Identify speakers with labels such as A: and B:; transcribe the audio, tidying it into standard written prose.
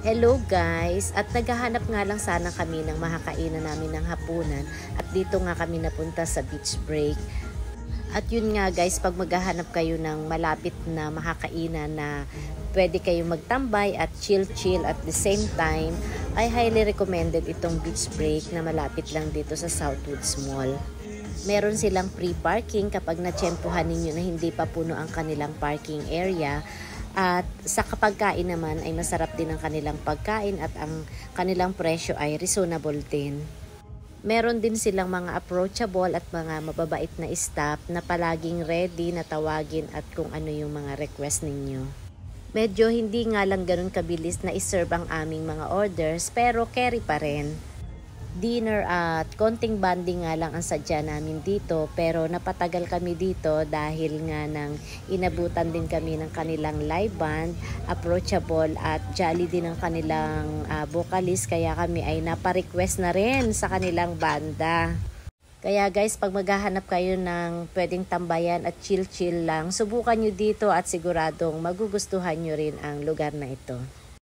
A: Hello guys! At naghahanap nga lang sana kami ng makakainan namin ng hapunan at dito nga kami napunta sa beach break. At yun nga guys, pag maghahanap kayo ng malapit na makakainan na pwede kayong magtambay at chill at the same time, ay highly recommended itong beach break na malapit lang dito sa Southwoods Mall. Meron silang free parking kapag natsyempohan ninyo na hindi pa puno ang kanilang parking area. At sa kapagkain naman ay masarap din ang kanilang pagkain at ang kanilang presyo ay reasonable din. Meron din silang mga approachable at mga mababait na staff na palaging ready na tawagin at kung ano yung mga request ninyo. Medyo hindi nga lang ganun kabilis na iserve ang aming mga orders pero carry pa rin. Dinner at konting banding nga lang ang sadya namin dito pero napatagal kami dito dahil nga nang inabutan din kami ng kanilang live band, approachable at jolly din ang kanilang vocalist kaya kami ay naparequest na rin sa kanilang banda. Kaya guys, pag maghahanap kayo ng pwedeng tambayan at chill lang, subukan nyo dito at siguradong magugustuhan nyo rin ang lugar na ito.